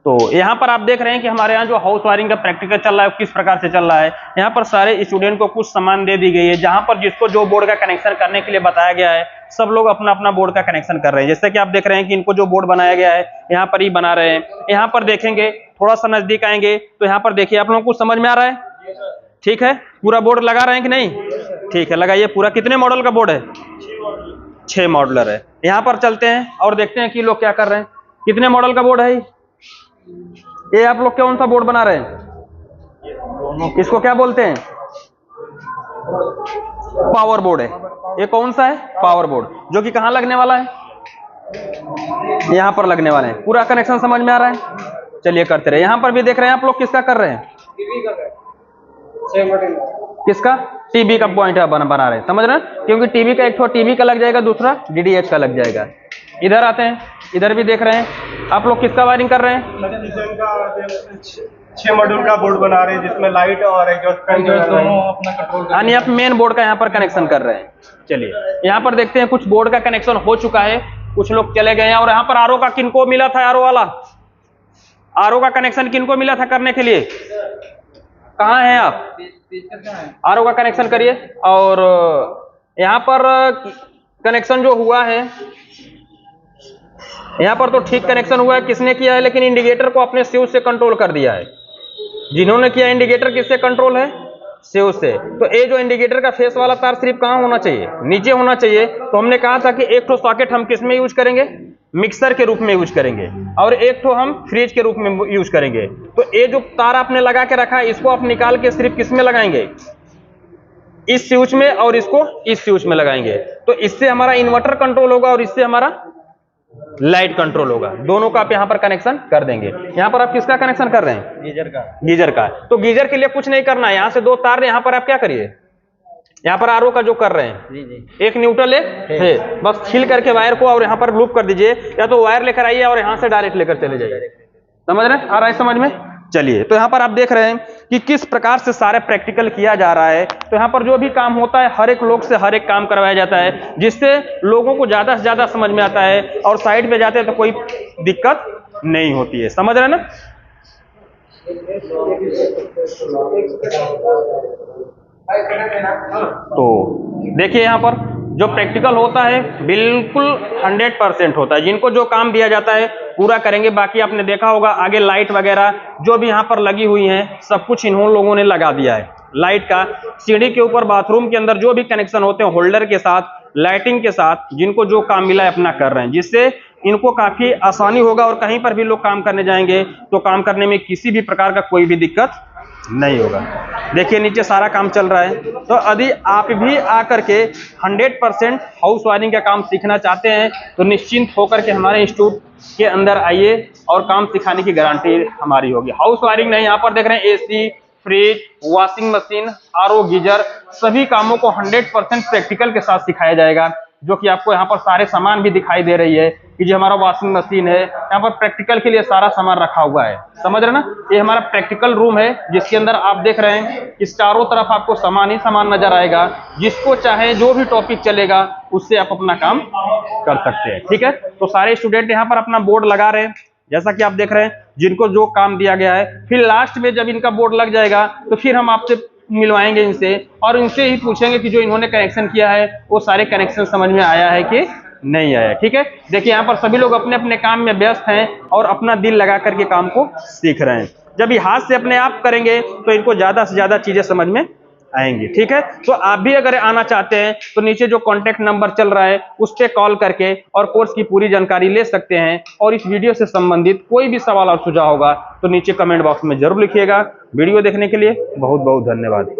तो यहाँ पर आप देख रहे हैं कि हमारे यहाँ जो हाउस वायरिंग का प्रैक्टिकल चल रहा है किस प्रकार से चल रहा है। यहाँ पर सारे स्टूडेंट को कुछ सामान दे दी गई है, जहाँ पर जिसको जो बोर्ड का कनेक्शन करने के लिए बताया गया है सब लोग अपना अपना बोर्ड का कनेक्शन कर रहे हैं। जैसे कि आप देख रहे हैं कि इनको जो बोर्ड बनाया गया है यहाँ पर ही बना रहे हैं। यहाँ पर देखेंगे, थोड़ा सा नजदीक आएंगे तो यहाँ पर देखिए, आप लोगों को समझ में आ रहा है? ठीक है, पूरा बोर्ड लगा रहे हैं कि नहीं? ठीक है, लगाइए पूरा। कितने मॉडल का बोर्ड है? 6 मॉडलर है। यहाँ पर चलते हैं और देखते हैं कि लोग क्या कर रहे हैं। कितने मॉडल का बोर्ड है ये? आप लोग कौन सा बोर्ड बना रहे हैं? इसको क्या बोलते हैं? पावर बोर्ड है। ये कौन सा है? पावर बोर्ड, जो कि कहाँ लगने वाला है? यहाँ पर लगने वाले हैं। पूरा कनेक्शन समझ में आ रहा है? चलिए करते रहे। यहाँ पर भी देख रहे हैं आप लोग, किसका कर रहे हैं? किसका? टीबी का पॉइंट बना रहे हैं, समझ रहे हैं? क्योंकि टीबी का एक तो टीबी का लग जाएगा, दूसरा डीडीएच का लग जाएगा। इधर आते हैं, इधर भी देख रहे हैं। आप लोग किसका वायरिंग कर रहे हैं? 6 मॉड्यूल का बोर्ड बना रहे हैं, जिसमें लाइट और एग्जॉस्ट दोनों अपना कंट्रोल, यानी आप मेन बोर्ड का यहाँ पर कनेक्शन कर रहे हैं। चलिए यहाँ पर देखते हैं, कुछ बोर्ड का कनेक्शन हो चुका है, कुछ लोग चले गए हैं। और यहाँ पर आरओ का किनको मिला था? आरओ वाला, आरओ का कनेक्शन किनको मिला था करने के लिए? कहाँ हैं आप? आरओ का कनेक्शन करिए। और यहाँ पर कनेक्शन जो हुआ है, यहाँ पर तो ठीक कनेक्शन हुआ है। किसने किया है? लेकिन इंडिकेटर को अपने स्विच से कंट्रोल कर दिया है। जिन्होंने किया इंडिकेटर किससे कंट्रोल है? स्विच से। तो ये जो इंडिकेटर का फेस वाला तार सिर्फ कहाँ होना चाहिए? नीचे होना चाहिए। तो हमने कहा था कि एक तो सॉकेट हम किस में यूज करेंगे? मिक्सर के रूप में यूज करेंगे, और एक तो हम फ्रिज के रूप में यूज करेंगे। तो ये जो तार आपने लगा के रखा है, इसको आप निकाल के सिर्फ किस में लगाएंगे? इस स्विच में, और इसको इस स्विच में लगाएंगे। तो इससे हमारा इन्वर्टर कंट्रोल होगा और इससे हमारा लाइट कंट्रोल होगा। दोनों का आप यहाँ पर कनेक्शन कर देंगे। यहाँ पर आप किसका कनेक्शन कर रहे हैं? गीजर का। गीजर का। तो गीजर के लिए कुछ नहीं करना है, यहाँ से 2 तार, यहाँ पर आप क्या करिए, यहाँ पर आरओ का जो कर रहे हैं, एक न्यूट्रल है, बस छील करके वायर को और यहाँ पर लूप कर दीजिए, या तो वायर लेकर आइए और यहाँ से डायरेक्ट लेकर चले जाइए। समझ रहे हैं? आ रहा है समझ में? चलिए, तो यहाँ पर आप देख रहे हैं कि किस प्रकार से सारे प्रैक्टिकल किया जा रहा है। तो यहाँ पर जो भी काम होता है, हर एक लोग से हर एक काम करवाया जाता है, जिससे लोगों को ज्यादा से ज्यादा समझ में आता है, और साइड पे जाते हैं तो कोई दिक्कत नहीं होती है। समझ रहे हैं ना? तो देखिए, यहाँ पर जो प्रैक्टिकल होता है बिल्कुल 100% होता है। जिनको जो काम दिया जाता है पूरा करेंगे। बाकी आपने देखा होगा आगे लाइट वगैरह जो भी यहाँ पर लगी हुई हैं, सब कुछ इन्होंने लोगों ने लगा दिया है। लाइट का सीढ़ी के ऊपर, बाथरूम के अंदर जो भी कनेक्शन होते हैं, होल्डर के साथ, लाइटिंग के साथ, जिनको जो काम मिला है अपना कर रहे हैं, जिससे इनको काफी आसानी होगा। और कहीं पर भी लोग काम करने जाएंगे तो काम करने में किसी भी प्रकार का कोई भी दिक्कत नहीं होगा। देखिए नीचे सारा काम चल रहा है। तो यदि आप भी आकर के 100% हाउस वायरिंग का काम सीखना चाहते हैं तो निश्चिंत होकर के हमारे इंस्टीट्यूट के अंदर आइए, और काम सिखाने की गारंटी हमारी होगी। हाउस वायरिंग नहीं, यहाँ पर देख रहे हैं AC, fridge, washing machine, RO, geyser, सभी कामों को 100% प्रैक्टिकल के साथ सिखाया जाएगा। जो कि आपको यहाँ पर सारे सामान भी दिखाई दे रही है कि जो हमारा वॉशिंग मशीन है, यहाँ पर प्रैक्टिकल के लिए सारा सामान रखा हुआ है। समझ रहे ना? ये हमारा प्रैक्टिकल रूम है, जिसके अंदर आप देख रहे हैं इस चारों तरफ आपको सामान ही सामान नजर आएगा। जिसको चाहे जो भी टॉपिक चलेगा उससे आप अपना काम कर सकते हैं। ठीक है, तो सारे स्टूडेंट यहाँ पर अपना बोर्ड लगा रहे हैं, जैसा कि आप देख रहे हैं, जिनको जो काम दिया गया है। फिर लास्ट में जब इनका बोर्ड लग जाएगा तो फिर हम आपसे मिलवाएंगे इनसे, और इनसे ही पूछेंगे कि जो इन्होंने कनेक्शन किया है वो सारे कनेक्शन समझ में आया है कि नहीं आया। ठीक है, देखिए यहाँ पर सभी लोग अपने अपने काम में व्यस्त हैं और अपना दिल लगा करके काम को सीख रहे हैं। जब ये हाथ से अपने आप करेंगे तो इनको ज्यादा से ज्यादा चीजें समझ में आएंगी। ठीक है, तो आप भी अगर आना चाहते हैं तो नीचे जो कॉन्टेक्ट नंबर चल रहा है उस पर कॉल करके और कोर्स की पूरी जानकारी ले सकते हैं। और इस वीडियो से संबंधित कोई भी सवाल और सुझाव होगा तो नीचे कमेंट बॉक्स में जरूर लिखिएगा। वीडियो देखने के लिए बहुत बहुत धन्यवाद।